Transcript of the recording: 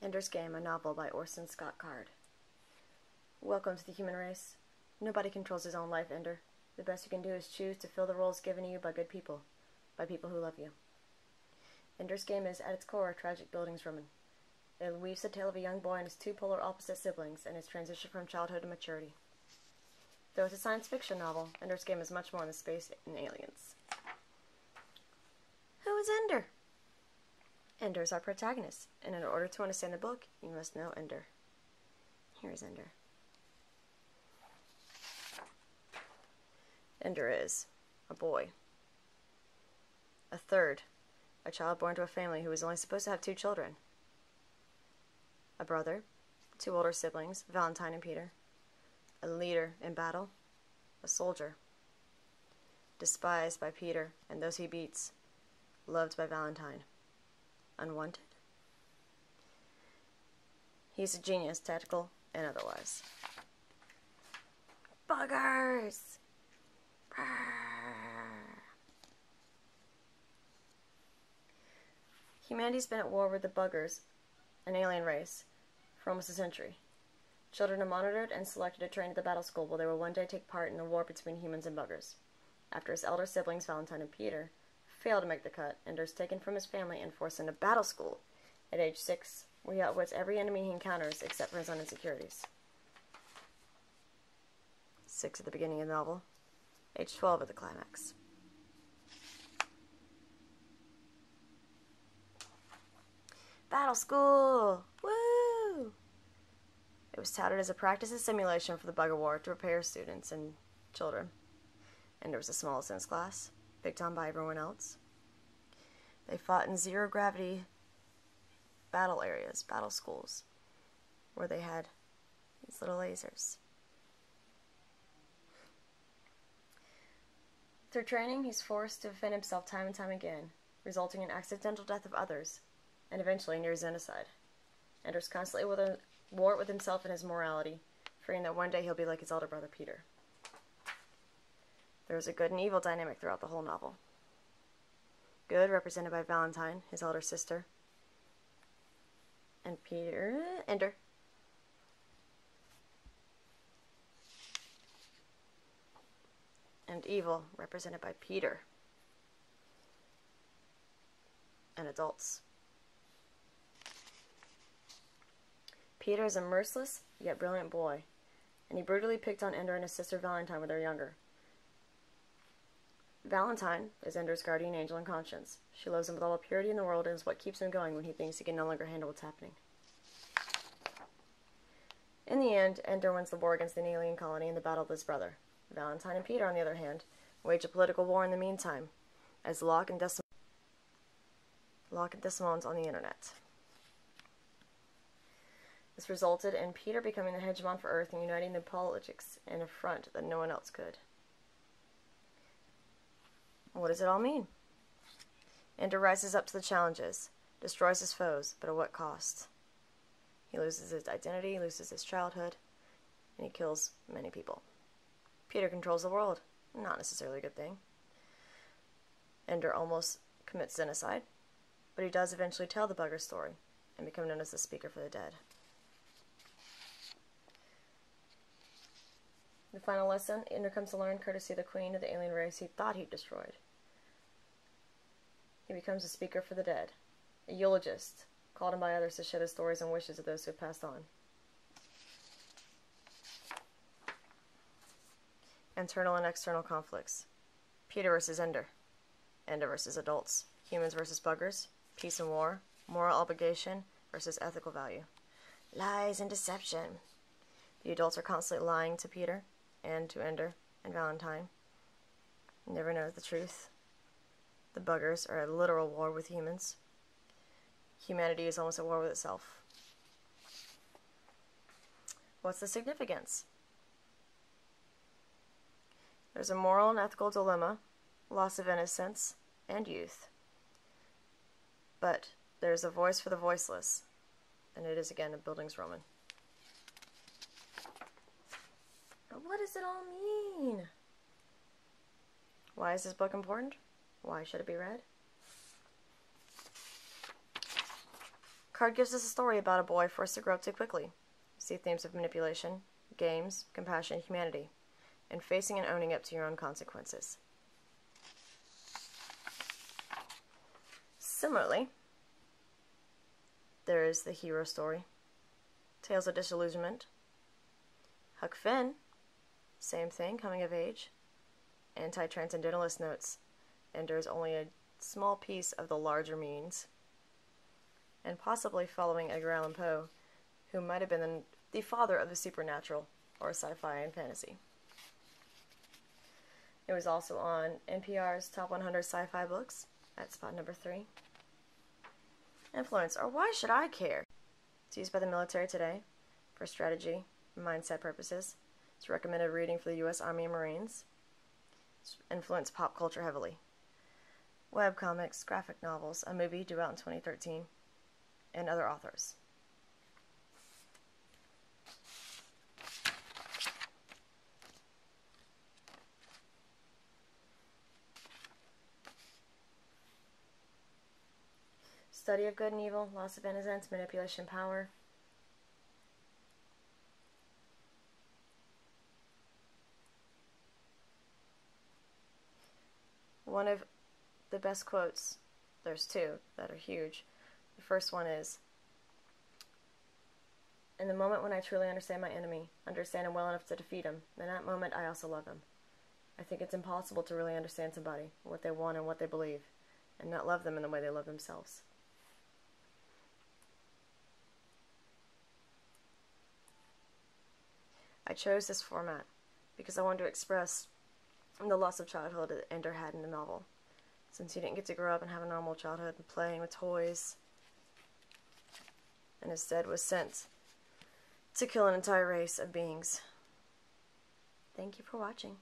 Ender's Game, a novel by Orson Scott Card. Welcome to the human race. Nobody controls his own life, Ender. The best you can do is choose to fill the roles given to you by good people, by people who love you. Ender's Game is, at its core, a tragic bildungsroman. It weaves the tale of a young boy and his two polar opposite siblings and his transition from childhood to maturity. Though it's a science fiction novel, Ender's Game is much more than space and aliens. Who is Ender? Ender is our protagonist, and in order to understand the book, you must know Ender. Here is Ender. Ender is a boy. A third, a child born to a family who was only supposed to have 2 children. A brother, 2 older siblings, Valentine and Peter. A leader in battle, a soldier. Despised by Peter and those he beats, loved by Valentine. Unwanted? He's a genius, tactical and otherwise. Buggers! Humanity's been at war with the buggers, an alien race, for almost a century. Children are monitored and selected to train at the battle school where they will one day take part in the war between humans and buggers. After his elder siblings, Valentine and Peter, fail to make the cut, Ender is taken from his family and forced into battle school at age 6, where he outwits every enemy he encounters except for his own insecurities. 6 at the beginning of the novel, age 12 at the climax. Battle school! Woo! It was touted as a practice and simulation for the bugger war to prepare students and children. Ender was the smallest in his class, picked on by everyone else. They fought in zero-gravity battle areas, battle schools, where they had these little lasers. Through training, he's forced to defend himself time and time again, resulting in accidental death of others, and eventually near genocide. Ender's constantly at war with himself and his morality, fearing that one day he'll be like his elder brother Peter. There is a good and evil dynamic throughout the whole novel. Good, represented by Valentine, his elder sister, and Ender. And evil, represented by Peter, and adults. Peter is a merciless, yet brilliant boy, and he brutally picked on Ender and his sister Valentine when they were younger. Valentine is Ender's guardian angel and conscience. She loves him with all the purity in the world and is what keeps him going when he thinks he can no longer handle what's happening. In the end, Ender wins the war against an alien colony in the battle with his brother. Valentine and Peter, on the other hand, wage a political war in the meantime, as Locke and Desmond's on the internet. This resulted in Peter becoming the hegemon for Earth and uniting the politics in a front that no one else could. What does it all mean? Ender rises up to the challenges, destroys his foes, but at what cost? He loses his identity, loses his childhood, and he kills many people. Peter controls the world, not necessarily a good thing. Ender almost commits genocide, but he does eventually tell the bugger story and become known as the speaker for the dead. The final lesson, Ender comes to learn courtesy of the queen of the alien race he thought he'd destroyed. He becomes a speaker for the dead, a eulogist, called on by others to share the stories and wishes of those who have passed on. Internal and external conflicts. Peter versus Ender. Ender versus adults. Humans versus buggers. Peace and war. Moral obligation versus ethical value. Lies and deception. The adults are constantly lying to Peter and to Ender and Valentine. Never knows the truth. The buggers are at literal war with humans. Humanity is almost at war with itself. What's the significance? There's a moral and ethical dilemma, loss of innocence, and youth. But there's a voice for the voiceless, and it is again a bildungsroman. What does it all mean? Why is this book important? Why should it be read? card gives us a story about a boy forced to grow up too quickly. We see themes of manipulation, games, compassion, humanity, and facing and owning up to your own consequences. Similarly, there is the hero story, Tales of Disillusionment, Huck Finn, same thing, coming of age, anti-transcendentalist notes, Ender is only a small piece of the larger means, and possibly following Edgar Allan Poe, who might have been the father of the supernatural, or sci-fi and fantasy. It was also on NPR's Top 100 Sci-Fi Books at spot number 3. Influence, or why should I care? It's used by the military today for strategy and mindset purposes. It's recommended reading for the U.S. Army and Marines. It's influenced pop culture heavily. Webcomics, graphic novels, a movie due out in 2013, and other authors. Study of good and evil, loss of innocence, manipulation, power. One of the best quotes, there's two that are huge. The first one is, "In the moment when I truly understand my enemy, understand him well enough to defeat him, in that moment I also love him. I think it's impossible to really understand somebody, what they want and what they believe, and not love them in the way they love themselves." I chose this format because I wanted to express the loss of childhood that Ender had in the novel, since he didn't get to grow up and have a normal childhood and playing with toys, and instead was sent to kill an entire race of beings. Thank you for watching.